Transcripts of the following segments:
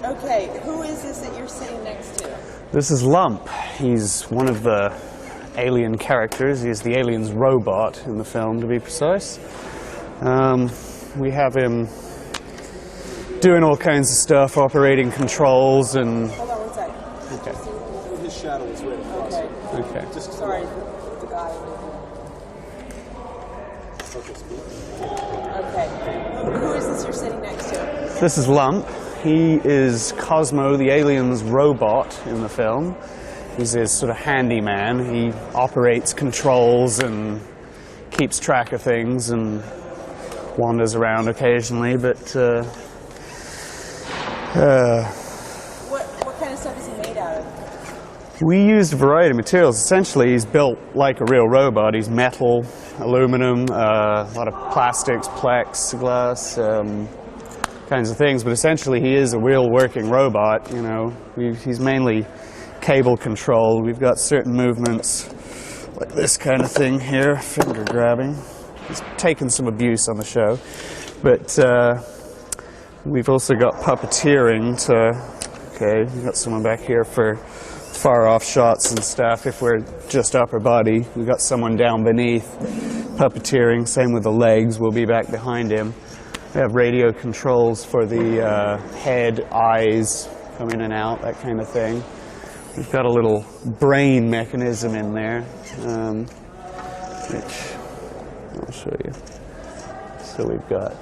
Okay, who is this that you're sitting next to? This is Lump. He's one of the alien characters. He's the alien's robot in the film, to be precise. We have him doing all kinds of stuff, operating controls and... Hold on one second. Okay. His shadow is right across it. Okay. Just Sorry, the guy. Okay. Who is this you're sitting next to? This is Lump. He is Cosmo, the alien's robot in the film. He's his sort of handyman. He operates controls and keeps track of things and wanders around occasionally, but What kind of stuff is he made out of? we used a variety of materials. Essentially, he's built like a real robot. He's metal, aluminum, a lot of plastics, plexiglass, kinds of things. But essentially, he is a real working robot. You know, he's mainly cable controlled. We've got certain movements like this kind of thing here, finger grabbing. He's taken some abuse on the show, but we've also got puppeteering to. Okay, we've got someone back here for far-off shots and stuff. If we're just upper body, we've got someone down beneath puppeteering. Same with the legs. We'll be back behind him. We have radio controls for the head, eyes, come in and out, that kind of thing. We've got a little brain mechanism in there, which I'll show you. So we've got,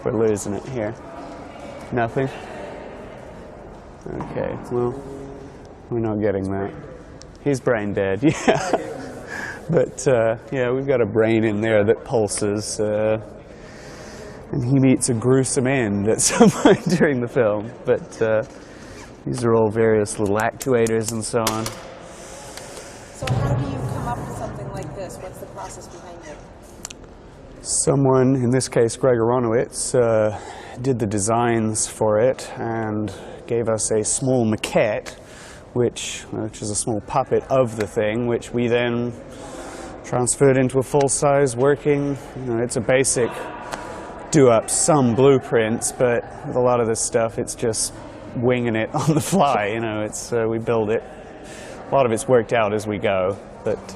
we're losing it here. Nothing? Okay, well, we're not getting that. He's brain dead, yeah. But, yeah, we've got a brain in there that pulses, and he meets a gruesome end at some point during the film. But these are all various little actuators and so on. So how do you come up with something like this? What's the process behind it? Someone, in this case Greg Aronowitz, did the designs for it and gave us a small maquette, which is a small puppet of the thing, which we then transferred into a full-size working. You know, it's a basic do up some blueprints, but with a lot of this stuff, it's just winging it on the fly. You know, it's we build it. A lot of it's worked out as we go, but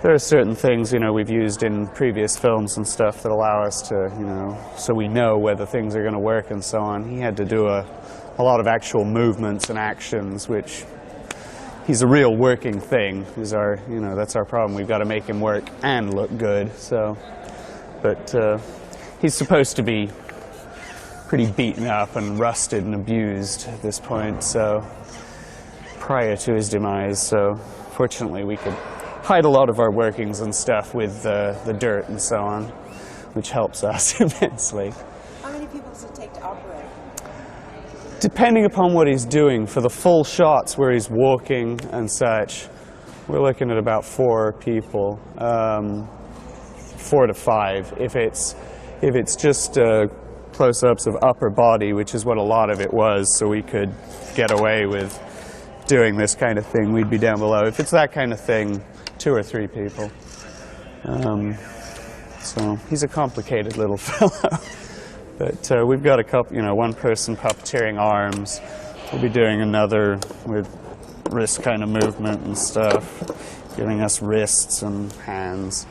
there are certain things, you know, we've used in previous films and stuff that allow us to, you know, so we know whether things are going to work and so on. He had to do a lot of actual movements and actions, which he's a real working thing. He's our, you know, that's our problem. We've got to make him work and look good. So, but he's supposed to be pretty beaten up and rusted and abused at this point. So, prior to his demise, so fortunately we could hide a lot of our workings and stuff with the dirt and so on, which helps us immensely. How many people does it take to operate? Depending upon what he's doing, for the full shots where he's walking and such, we're looking at about 4 people, 4 to 5. If it's just close-ups of upper body, which is what a lot of it was, so we could get away with doing this kind of thing, we'd be down below. If it's that kind of thing, 2 or 3 people. So he's a complicated little fellow. But we've got a couple, you know, one person puppeteering arms. We'll be doing another with wrist kind of movement and stuff, giving us wrists and hands.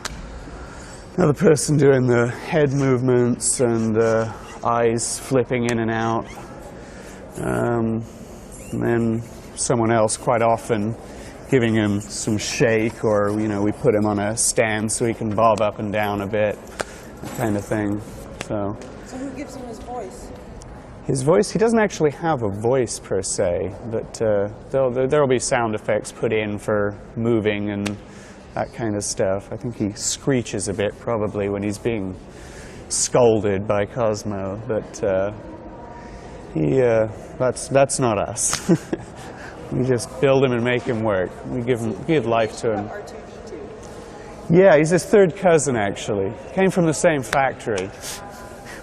Another person doing the head movements and eyes flipping in and out. And then someone else quite often giving him some shake, or, you know, we put him on a stand so he can bob up and down a bit, that kind of thing. So who gives him his voice? His voice, he doesn't actually have a voice per se, but there'll be sound effects put in for moving and that kind of stuff. I think he screeches a bit probably when he's being scolded by Cosmo, but that's not us. We just build him and make him work. We give life to him. R2-D2. Yeah, he's his third cousin actually. Came from the same factory.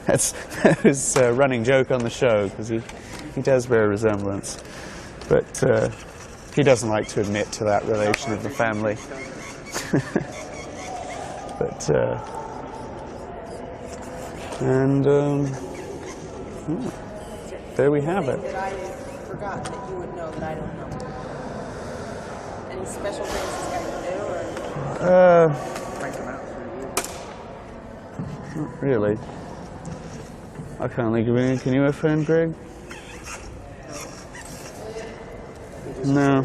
That was a running joke on the show because he does bear a resemblance, but he doesn't like to admit to that relation of the family. And there we have it. That I forgot that you would know that I don't know. Any special things this guy can do, or? Not really. I can't think of anything. Can you, my friend Greg? No.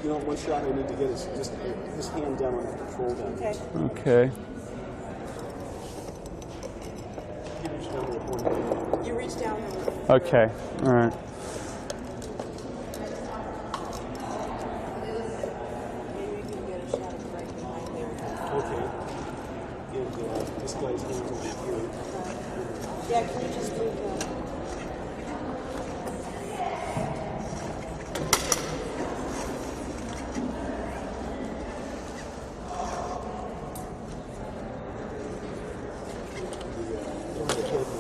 You know, one shot I need to get is just his hand down on that control down. Okay. Okay. You reach down with one hand. You reach down and Okay. All right. maybe we can get a shot of right behind there. Okay. And this guy's hands over here. Yeah, can you just move the... The head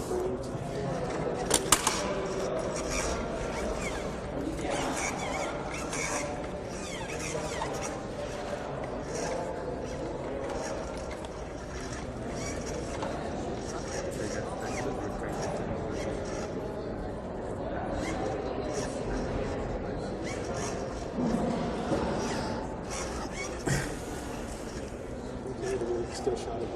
and brain. Okay, then let's get a shot of it.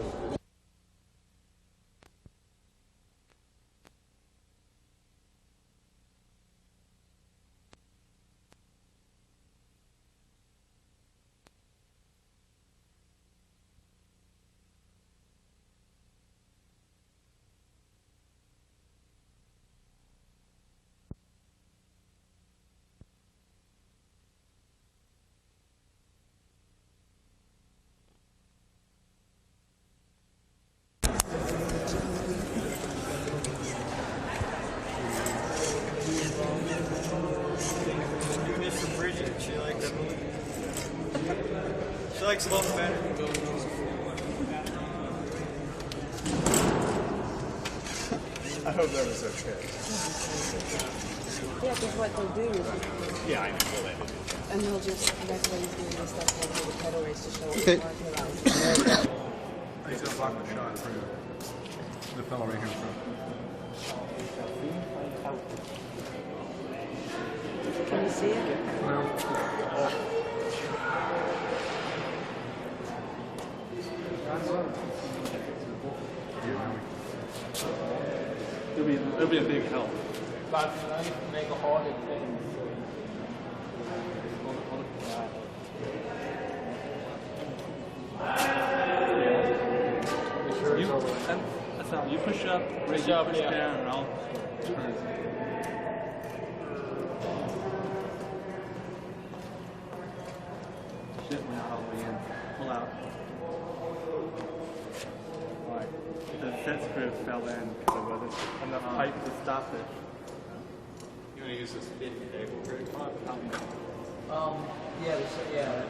She likes that movie. She likes Love better. I hope that was okay. Yeah, because what they'll do is... Yeah, I know that. And they'll just... That's why he's doing this stuff called the pedal race to show what Okay. he's talking about. He's gonna block the shot for the fellow right here in front. Can you see it? It'll be a big help. But make a hole in thing. That's how you push up, Push up, push yeah. down, and I'll turn. Shit went probably in. Pull out. Alright. The set screw fell in because there wasn't enough pipe to stop it. You want to use this bit today? Yeah, yeah.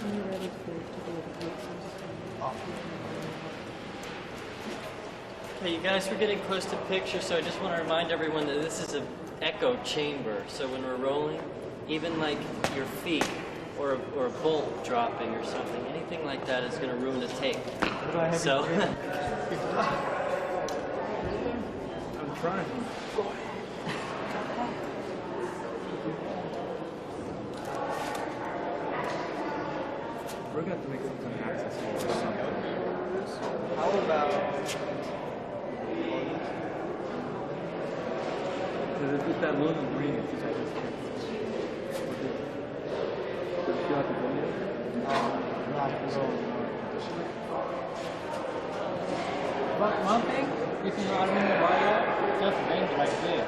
Are you ready to do the pictures? Okay, you guys, we're getting close to picture, so I just want to remind everyone that this is an echo chamber. So when we're rolling, even like your feet or a bolt dropping or something, anything like that is going to ruin the tape. So, I'm trying. We're gonna have to make some kind of access hole or something. How about Because if it's that little green, it's just like this. Does it feel like a donut? But one thing, if you are in the wire, just bend like this.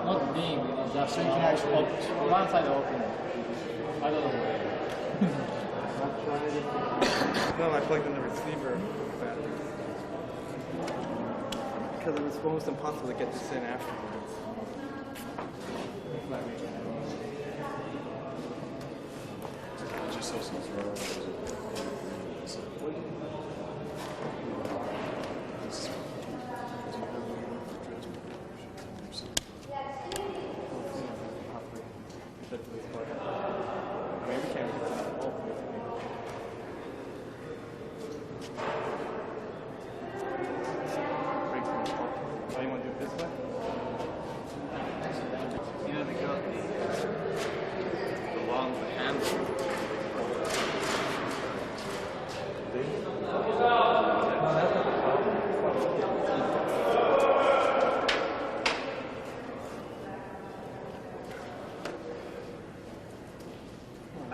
Not beam, just one side open. I don't know. No, I plugged in the receiver battery. Because it was almost impossible to get this in afterwards. Just so some Maybe we can't get that.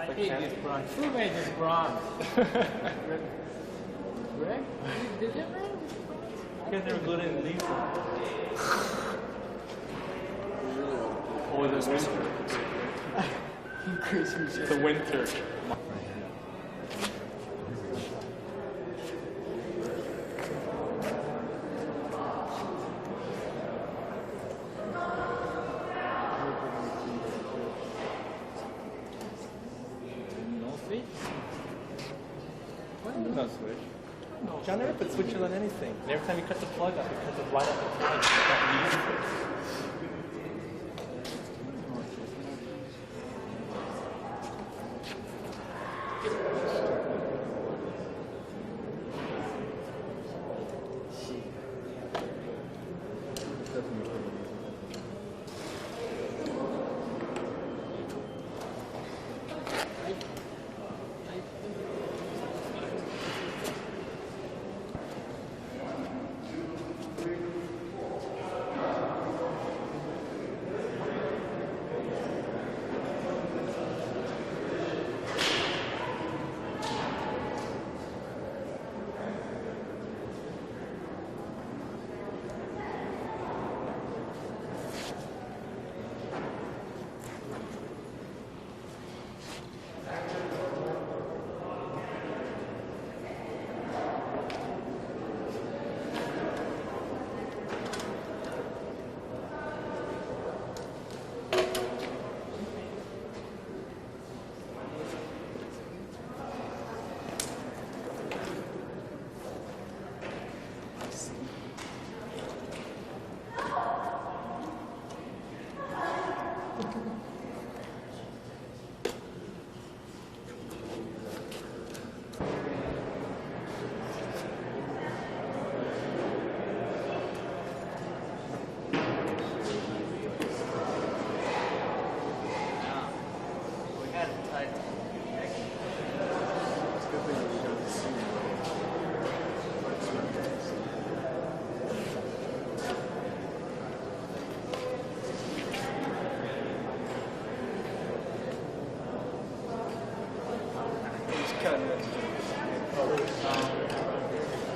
I hate this bronze. Who made this bronze? Greg? Did you make this bronze? You guys never glued in these ones. Or the winter. The winter. No switch? Why no switch? John never put switches on anything. And every time you cut the plug off, it cuts it right off the plug. It's not useful.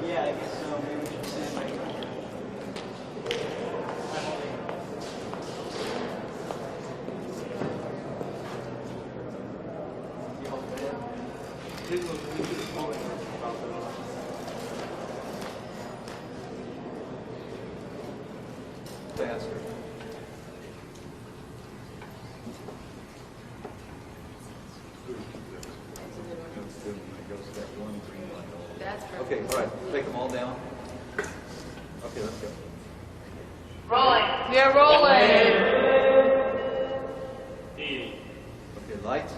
Yeah, I guess so. Maybe we should send like faster. That's perfect. Okay, all right, take them all down. Okay, let's go. Rolling. We're rolling. Okay, lights.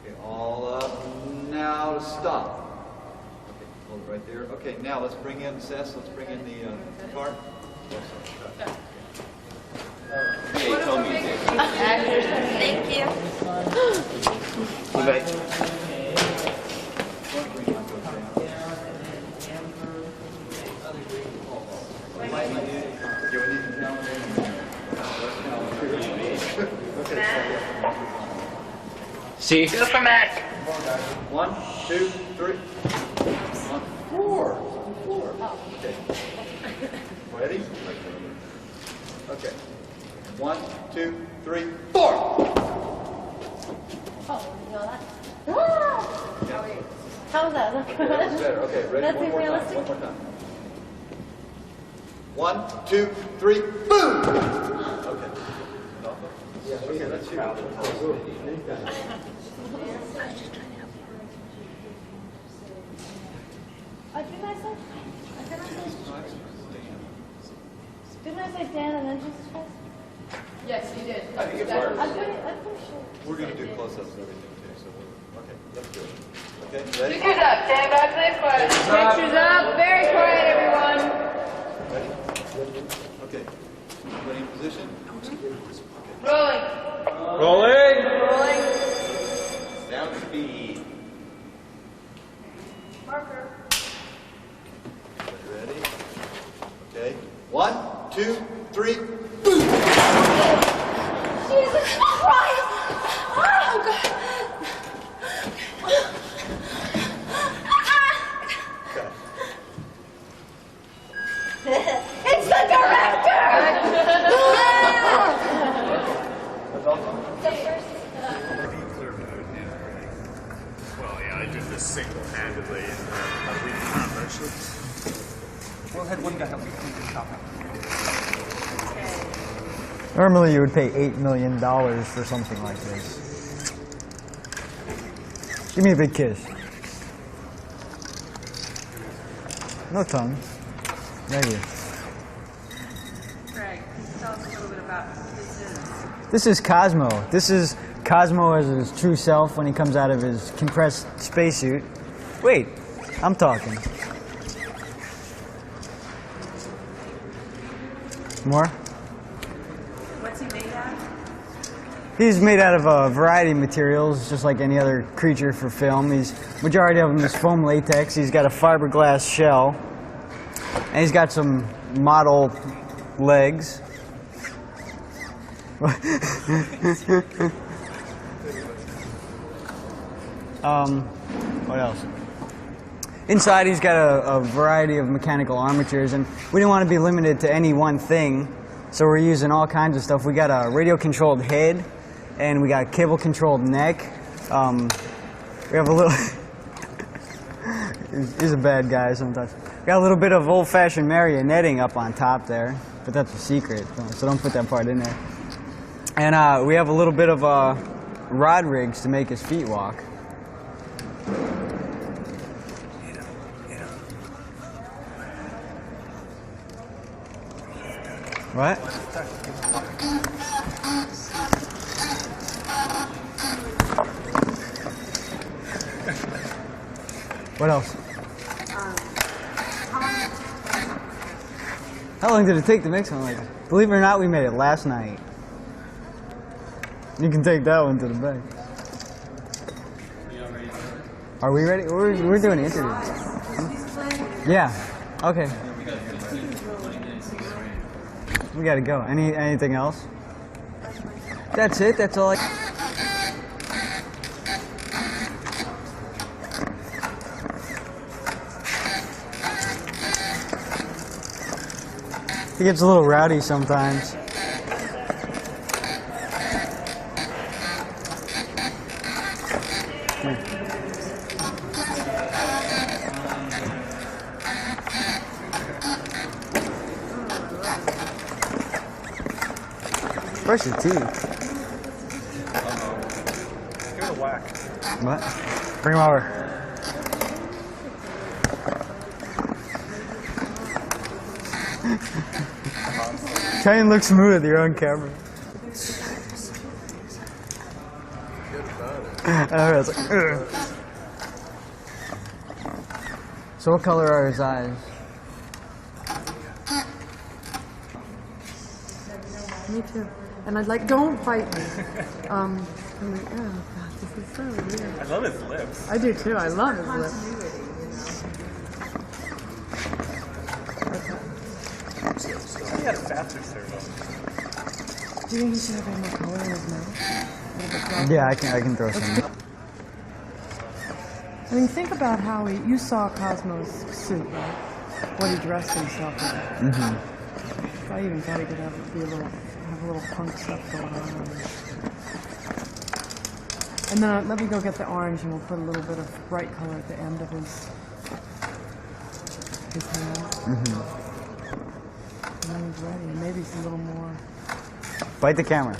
Okay, all up. Now to stop. Okay, hold it right there. Okay, now let's bring in Seth. Let's bring in the cart. Thank you. See? Go for Matt. 1, 2, 3. 1, 4. 4. Okay. Ready? Okay. 1, 2, 3, 4. Oh, you know that? How was that? Okay, that was better. Okay, ready? That's One more time. realistic? One more time. 1, 2, 3, boom! Okay. Okay, let's hear it. Didn't I say? Didn't I say Dan and then Jesus Christ? Yes, you did. I think it works. I'm pretty sure. We're going to do close-ups and everything too, so okay, let's do it. Okay, ready? Pictures up. Stand back, please. Quiet. Pictures up. Very quiet, everyone. Ready? Okay. Everybody in position? Rolling. Rolling! Rolling. Down speed. Marker. 1, 2, 3. Jesus Christ! Oh, God. It's the director! Well, yeah, I did this single-handedly in a week and a half, actually. We'll have one guy help me clean the top out. Normally you would pay $8 million for something like this. Give me a big kiss. No tongue. Right here. Greg, tell us a little bit about who this is. This is Cosmo. This is Cosmo as his true self when he comes out of his compressed spacesuit. Wait, I'm talking. More? What's he made out of? He's made out of a variety of materials, just like any other creature for film. Majority of them is foam latex. He's got a fiberglass shell. And he's got some model legs. What else? Inside he's got a variety of mechanical armatures, and we didn't want to be limited to any one thing, so we're using all kinds of stuff. We got a radio-controlled head, and we got a cable-controlled neck. We have a little... He's a bad guy sometimes. Got a little bit of old-fashioned marionetting up on top there, but that's a secret, so don't put that part in there. And we have a little bit of rod rigs to make his feet walk. What? What else? How long did it take to make something like that? Believe it or not, we made it last night. You can take that one to the bank. Are we ready? We're doing interviews. Yeah. Okay. We gotta go. Anything else? That's it. That's all. He gets a little rowdy sometimes. Brush your teeth. Give it a whack. What? Bring him over. Try and look smooth. You're on camera. I was like, ugh. So what color are his eyes? Me too. And I'd like, don't bite me. I'm like, oh God, this is so weird. I love his lips. I do too. I love his lips. He had a faster servo. Do you think he should have any more color in his mouth? Yeah, I can throw some. I mean, think about how you saw Cosmo's suit, right? What he dressed himself in. Mm-hmm. I even thought he could have a little punk stuff going on. And then let me go get the orange, and we'll put a little bit of bright color at the end of his hand. Mm-hmm. And then he's ready. Maybe it's a little more. Bite the camera.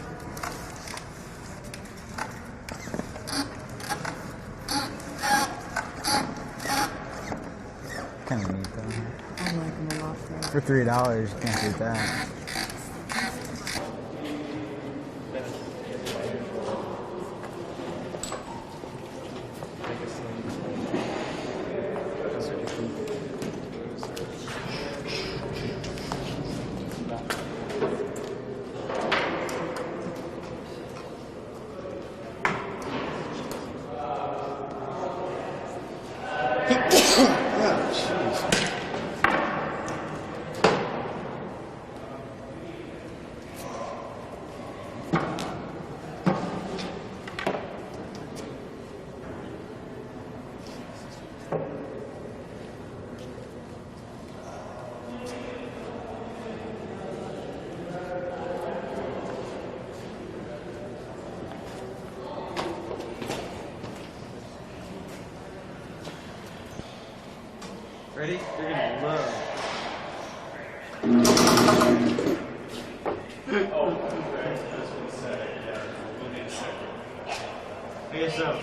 Kind of neat though. I like him a lot. For $3, you can't beat that. Ready? You're gonna love. I guess so.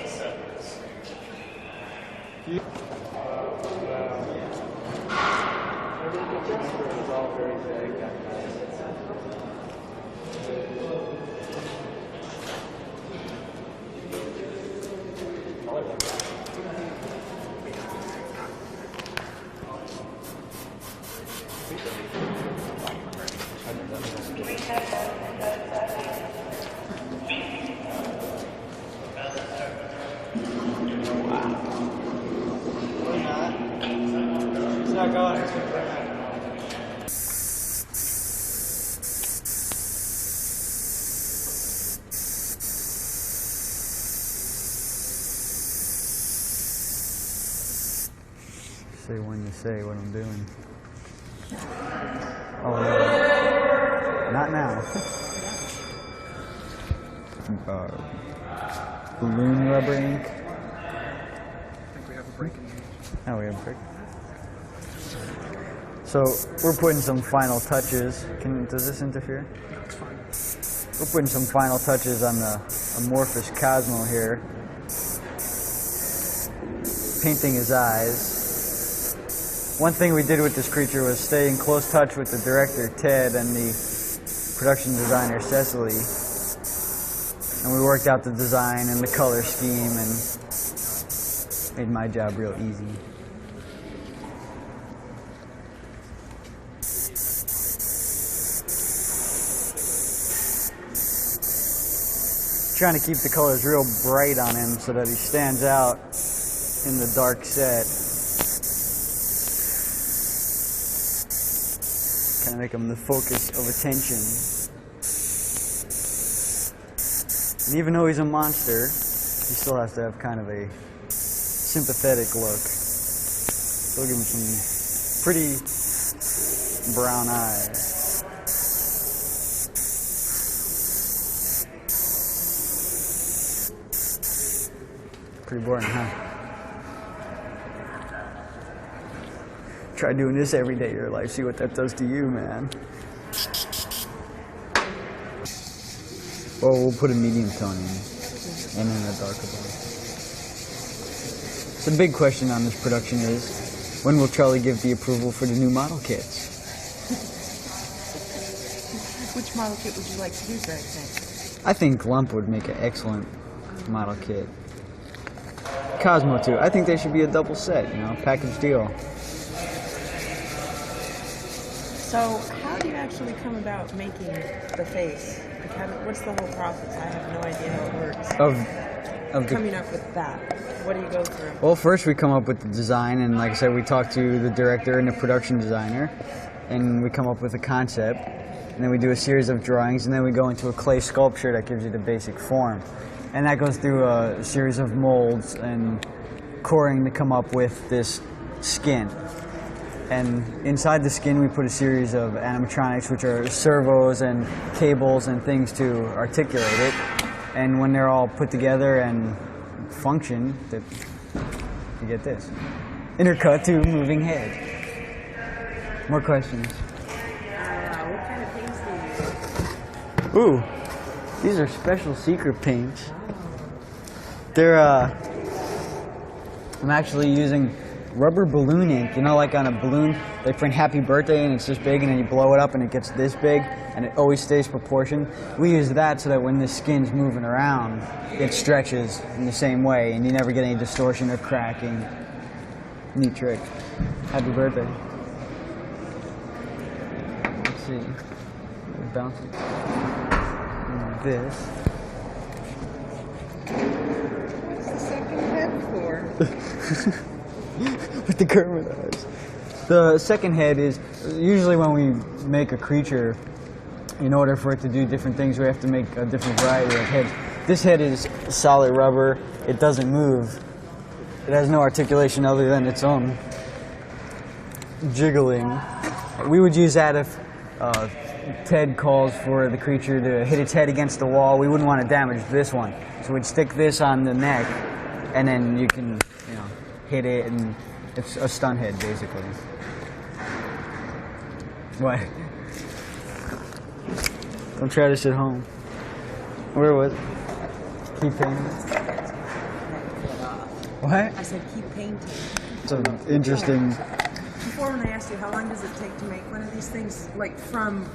It's not going. It's going to burn out. Say when you say what I'm doing. Oh, yeah. Not now. Balloon rubber ink. I think we have a break in here. Oh, we have a break. So we're putting some final touches. Does this interfere? No, it's fine. We're putting some final touches on the amorphous Cosmo here. Painting his eyes. One thing we did with this creature was stay in close touch with the director, Ted, and the production designer, Cecily. And we worked out the design and the color scheme and made my job real easy. Trying to keep the colors real bright on him so that he stands out in the dark set. Kind of make him the focus of attention. And even though he's a monster, he still has to have kind of a sympathetic look. Still give him some pretty brown eyes. Pretty boring, huh? Try doing this every day of your life, see what that does to you, man. Well, we'll put a medium tone in, and then a darker one. The big question on this production is, when will Charlie give the approval for the new model kits? Which model kit would you like to do, Greg, think? I think Lump would make an excellent model kit. Cosmo too. I think they should be a double set, you know, package deal. So, how do you actually come about making the face? Like, what's the whole process? I have no idea how it works. Of coming up with that. What do you go through? Well, first we come up with the design, and like I said, we talk to the director and the production designer, and we come up with a concept, and then we do a series of drawings, and then we go into a clay sculpture that gives you the basic form. And that goes through a series of molds and coring to come up with this skin. And inside the skin we put a series of animatronics, which are servos and cables and things to articulate it. And when they're all put together and function, you get this. Intercut to moving head. More questions? What kind of paints do you use? Ooh, these are special secret paints. They're, I'm actually using rubber balloon ink. You know, like on a balloon, they print happy birthday and it's this big, and then you blow it up and it gets this big, and it always stays proportioned. We use that so that when the skin's moving around, it stretches in the same way, and you never get any distortion or cracking. Neat trick. Happy birthday. Let's see. Bouncing. This. What's the second head for? With the Kermit eyes. The second head is usually when we make a creature, in order for it to do different things, we have to make a different variety of heads. This head is solid rubber. It doesn't move. It has no articulation other than its own jiggling. We would use that if Ted calls for the creature to hit its head against the wall. We wouldn't want to damage this one. So we'd stick this on the neck, and then you can, you know, hit it and It's a stunt head, basically. What? Don't try this at home. Where was it? Keep painting. What? I said keep painting. It's an interesting. Before, when I asked you how long does it take to make one of these things, like from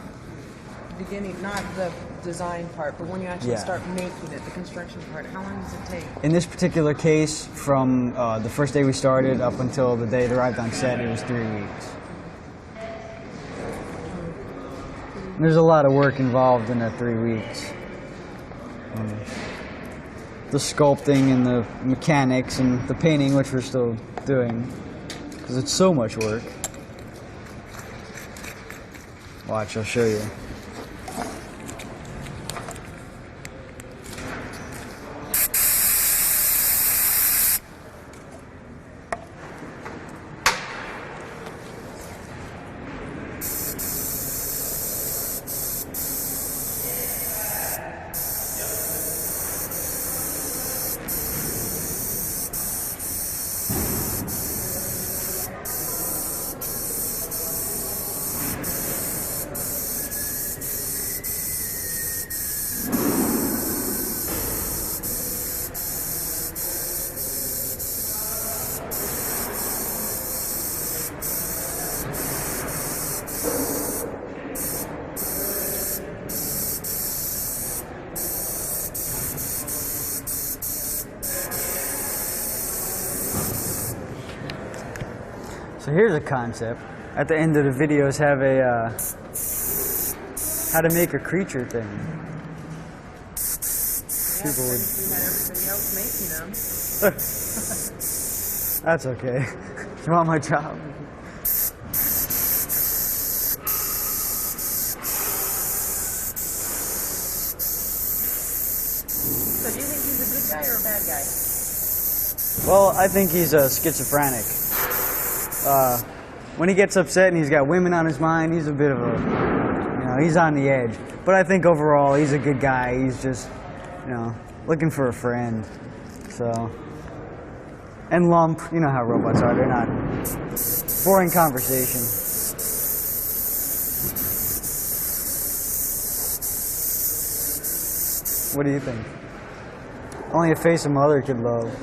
beginning, not the design part, but when you actually start making it, the construction part, how long does it take? In this particular case, from the first day we started up until the day it arrived on set, it was 3 weeks. There's a lot of work involved in that 3 weeks. The sculpting and the mechanics and the painting, which we're still doing, because it's so much work. Watch, I'll show you. So here's a concept. At the end of the videos have a how to make a creature thing. People would... We had everybody else making them. That's okay. You want my job? So do you think he's a good guy or a bad guy? Well, I think he's schizophrenic. When he gets upset and he's got women on his mind, he's a bit of a, you know, he's on the edge. But I think overall he's a good guy. He's just, you know, looking for a friend. So, and Lump, you know how robots are. They're not boring conversation. What do you think? Only a face a mother could love.